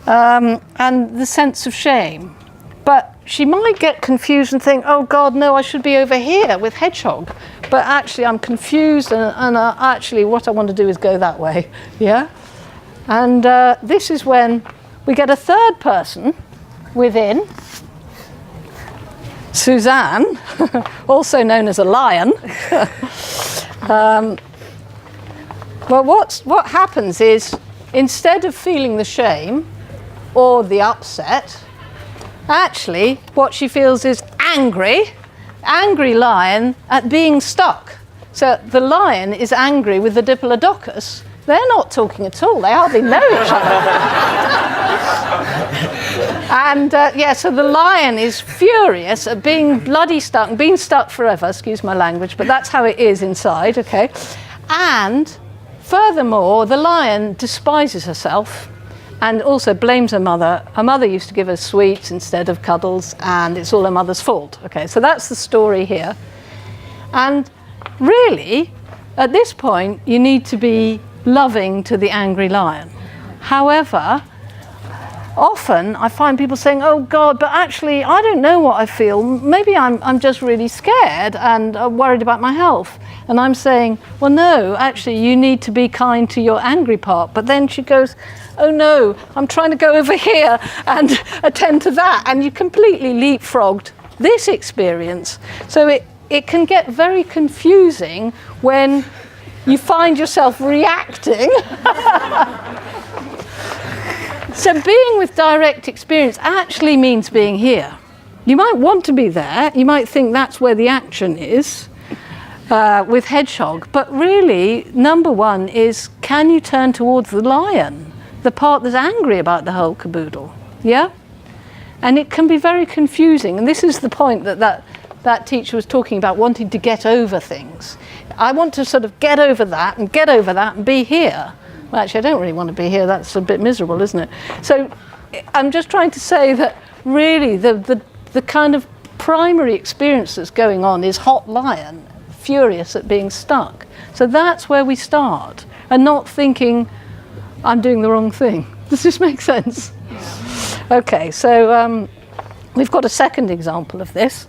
and the sense of shame. But she might get confused and think, oh God, no, I should be over here with hedgehog. But actually I'm confused, and actually what I want to do is go that way, yeah? And this is when we get a third person within, Suzanne, also known as a lion. Well, what happens is, instead of feeling the shame or the upset, actually what she feels is angry lion at being stuck. So the lion is angry with the Diplodocus. They're not talking at all, they hardly know each other. And yeah, so the lion is furious at being bloody stuck, and being stuck forever, excuse my language, but that's how it is inside, okay? And furthermore, the lion despises herself and also blames her mother. Her mother used to give her sweets instead of cuddles, and it's all her mother's fault, okay? So that's the story here. And really, at this point, you need to be loving to the angry lion. However, often I find people saying, oh God, but actually I don't know what I feel. Maybe I'm just really scared and worried about my health. And I'm saying, well, no, actually you need to be kind to your angry part. But then she goes, oh no, I'm trying to go over here and attend to that. And you completely leapfrogged this experience. So it can get very confusing when you find yourself reacting. So being with direct experience actually means being here. You might want to be there, you might think that's where the action is with hedgehog, but really, number one is, can you turn towards the lion, the part that's angry about the whole caboodle, yeah? And it can be very confusing, and this is the point that teacher was talking about, wanting to get over things. I want to sort of get over that and be here. Well, actually, I don't really want to be here. That's a bit miserable, isn't it? So I'm just trying to say that really the kind of primary experience that's going on is hot lion, furious at being stuck. So that's where we start, and not thinking, I'm doing the wrong thing. Does this make sense? Okay, so we've got a second example of this.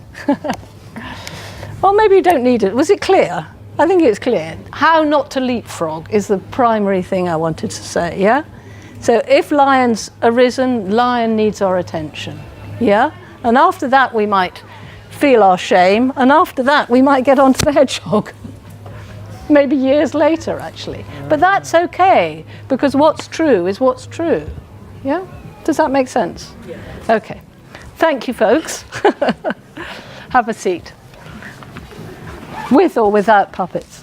Well, maybe you don't need it. Was it clear? I think it's clear. How not to leapfrog is the primary thing I wanted to say, yeah? So if lion's arisen, lion needs our attention, yeah? And after that we might feel our shame, and after that we might get onto the hedgehog. Maybe years later, actually. But that's okay, because what's true is what's true, yeah? Does that make sense? Yeah. Okay. Thank you, folks. Have a seat. With or without puppets.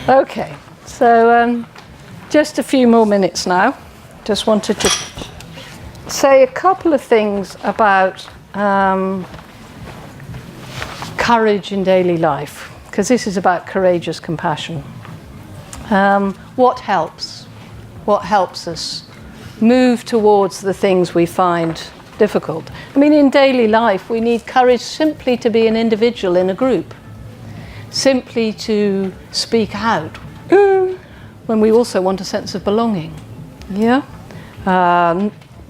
Okay, so just a few more minutes now. Just wanted to say a couple of things about courage in daily life, because this is about courageous compassion. What helps? What helps us move towards the things we find difficult? I mean, in daily life, we need courage simply to be an individual in a group, simply to speak out when we also want a sense of belonging, yeah?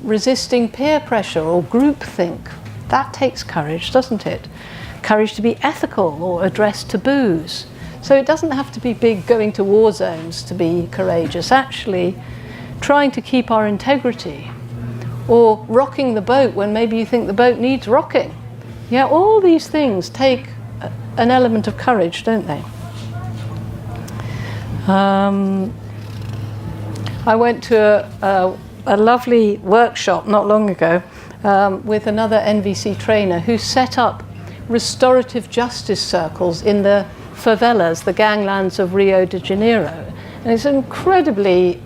Resisting peer pressure or groupthink, that takes courage, doesn't it? Courage to be ethical or address taboos. So it doesn't have to be big, going to war zones to be courageous. Actually, trying to keep our integrity, or rocking the boat when maybe you think the boat needs rocking. Yeah, all these things take an element of courage, don't they? I went to a lovely workshop not long ago with another NVC trainer who set up restorative justice circles in the favelas, the ganglands of Rio de Janeiro. And it's an incredibly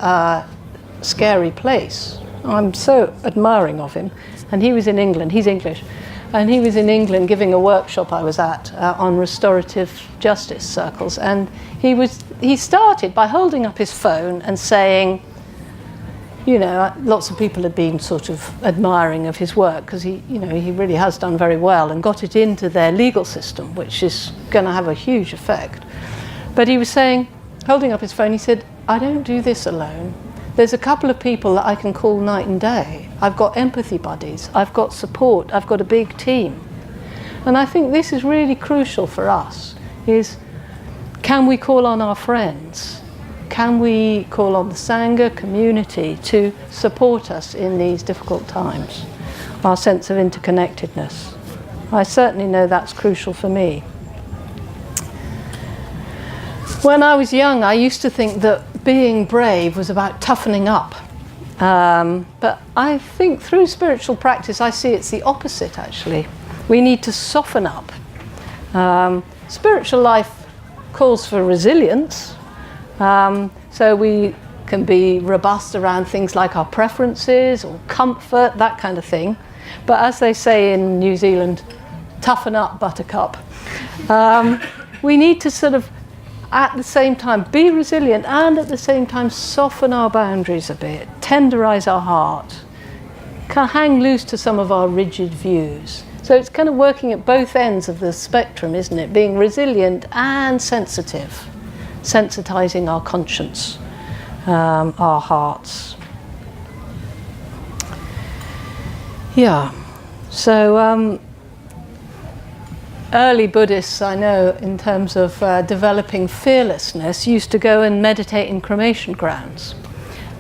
scary place. I'm so admiring of him. And he was in England, he's English, and he was in England giving a workshop I was at on restorative justice circles. And he started by holding up his phone and saying, you know, lots of people had been sort of admiring of his work because he really has done very well and got it into their legal system, which is going to have a huge effect. But he was saying, holding up his phone, he said, I don't do this alone. There's a couple of people that I can call night and day. I've got empathy buddies, I've got support, I've got a big team. And I think this is really crucial for us, is can we call on our friends? Can we call on the Sangha community to support us in these difficult times? Our sense of interconnectedness. I certainly know that's crucial for me. When I was young, I used to think that being brave was about toughening up. But I think through spiritual practice, I see it's the opposite, actually. We need to soften up. Spiritual life calls for resilience. So we can be robust around things like our preferences or comfort, that kind of thing. But as they say in New Zealand, toughen up, buttercup. We need to sort of, at the same time, be resilient and at the same time soften our boundaries a bit, tenderize our heart, kind of hang loose to some of our rigid views. So it's kind of working at both ends of the spectrum, isn't it? Being resilient and sensitive. Sensitizing our conscience, our hearts. Yeah, so early Buddhists, I know, in terms of developing fearlessness, used to go and meditate in cremation grounds.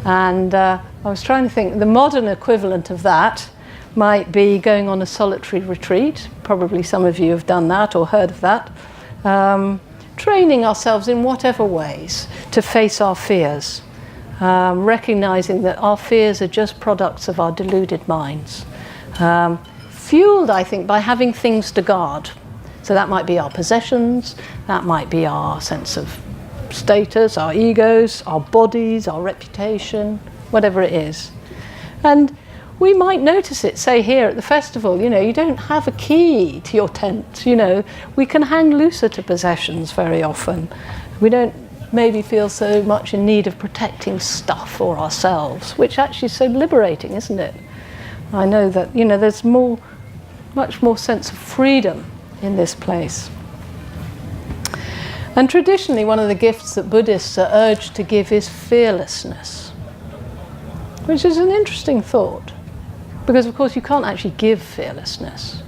And I was trying to think, the modern equivalent of that might be going on a solitary retreat. Probably some of you have done that or heard of that. Training ourselves in whatever ways to face our fears, recognizing that our fears are just products of our deluded minds. Fueled, I think, by having things to guard. So that might be our possessions, that might be our sense of status, our egos, our bodies, our reputation, whatever it is. And we might notice it, say here at the festival, you know, you don't have a key to your tent, you know. We can hang looser to possessions very often. We don't maybe feel so much in need of protecting stuff or ourselves, which actually is so liberating, isn't it? I know that, you know, there's much more sense of freedom in this place. And traditionally, one of the gifts that Buddhists are urged to give is fearlessness, which is an interesting thought. Because, of course, you can't actually give fearlessness,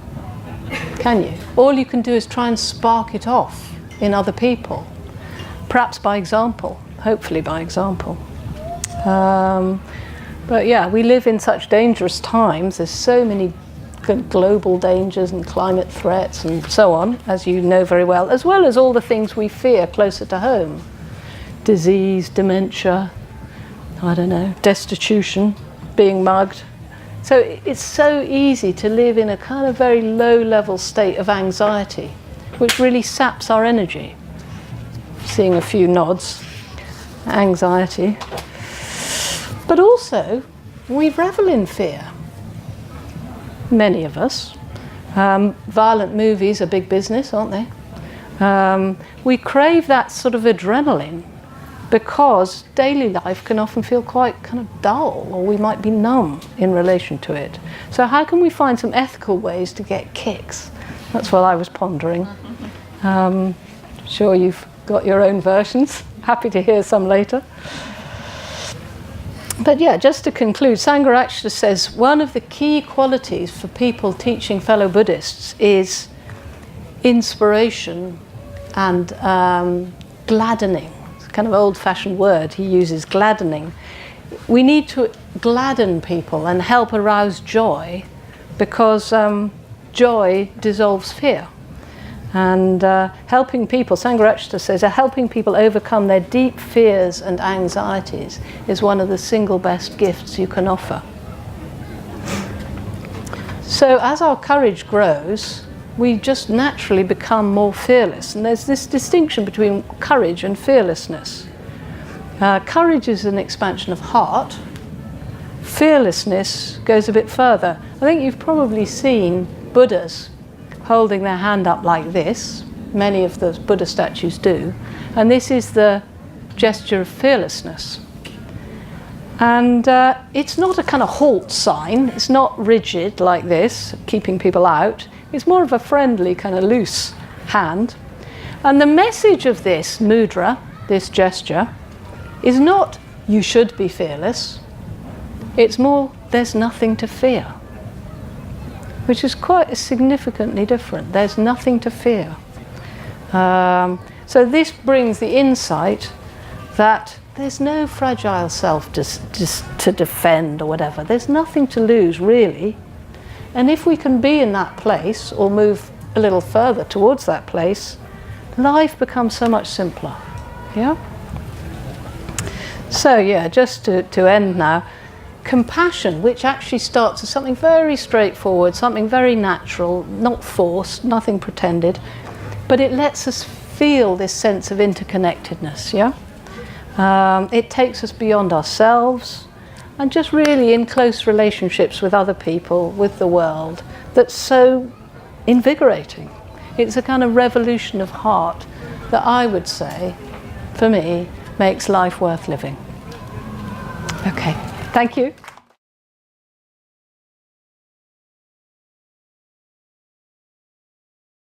can you? All you can do is try and spark it off in other people, perhaps by example, hopefully by example. But yeah, we live in such dangerous times. There's so many global dangers and climate threats and so on, as you know very well as all the things we fear closer to home. Disease, dementia, I don't know, destitution, being mugged. So it's so easy to live in a kind of very low-level state of anxiety, which really saps our energy. Seeing a few nods, anxiety. But also, we revel in fear. Many of us. Violent movies are big business, aren't they? We crave that sort of adrenaline because daily life can often feel quite kind of dull, or we might be numb in relation to it. So how can we find some ethical ways to get kicks? That's what I was pondering. Sure you've got your own versions. Happy to hear some later. But yeah, just to conclude, Sangha actually says one of the key qualities for people teaching fellow Buddhists is inspiration and gladdening. It's a kind of old-fashioned word he uses, gladdening. We need to gladden people and help arouse joy, because joy dissolves fear. And helping people, Sangharakshita says, helping people overcome their deep fears and anxieties is one of the single best gifts you can offer. So as our courage grows, we just naturally become more fearless. And there's this distinction between courage and fearlessness. Courage is an expansion of heart. Fearlessness goes a bit further. I think you've probably seen Buddhas holding their hand up like this. Many of the Buddha statues do. And this is the gesture of fearlessness. And it's not a kind of halt sign. It's not rigid like this, keeping people out. It's more of a friendly, kind of loose hand. And the message of this mudra, this gesture, is not, you should be fearless. It's more, there's nothing to fear. Which is quite significantly different. There's nothing to fear. So this brings the insight that there's no fragile self to defend or whatever. There's nothing to lose, really. And if we can be in that place, or move a little further towards that place, life becomes so much simpler. Yeah? So yeah, just to end now, compassion, which actually starts as something very straightforward, something very natural, not forced, nothing pretended, but it lets us feel this sense of interconnectedness, yeah? It takes us beyond ourselves and just really in close relationships with other people, with the world, that's so invigorating. It's a kind of revolution of heart that I would say, for me, makes life worth living. Okay, thank you.